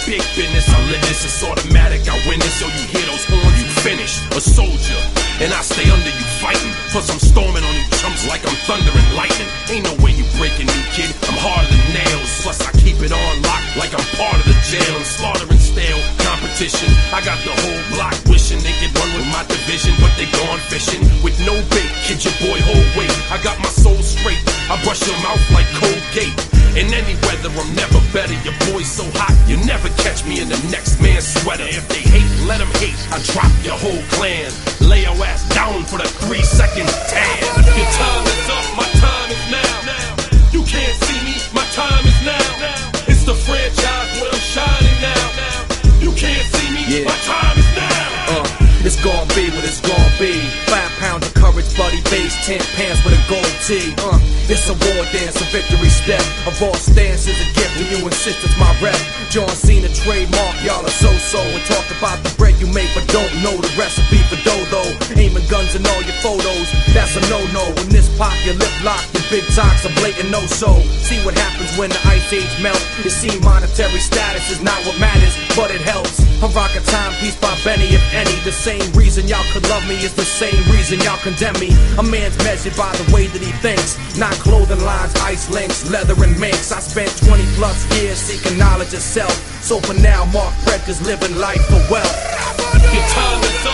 big business. I live this, it's automatic. I win this, so you hear those horns, you finish. A soldier, and I stay under you fighting. Plus I'm storming on you chumps like I'm thunder and lightning. Ain't no way you breaking me, kid. I'm harder than nails. Plus I keep it on lock like I'm part of the jail. I'm slaughtering stale competition. I got the whole block wishing they could run with my division, but they gone fishing with no bait. Kid your boy whole weight. I got my soul straight. I brush your mouth like Colgate. In any weather, I'm never better. Your boy's so hot, you never catch me in the next man's sweater. If they hate, let them hate. I drop your whole clan. Lay your ass down for the 3-second tan. Your time is up, my time is now. You can't see me, my time is now. It's the franchise where I'm shining now. You can't see me, my time is now. It's gon' be what it's gon' be. 5 pounds of courage, buddy base, 10 pants with a gold tee. It's a war dance, a victory step. A raw stance is a gift, and you insist it's my rep. John Cena trademark, y'all are so-so. And talk about the bread you make, but don't know the recipe for dough. Aiming guns in all your photos, that's a no-no. When this pop, your lip lock, your big talks a blatant no-so. See what happens when the ice age melt. You see monetary status is not what matters, but it helps. I rock a timepiece by Benny, if any. The same reason y'all could love me is the same reason y'all condemn me. A man's measured by the way that he thinks, not clothing lines, ice links, leather and minks. I spent 20+ years seeking knowledge of self. So for now, Mark Fred is living life for wealth. Your time is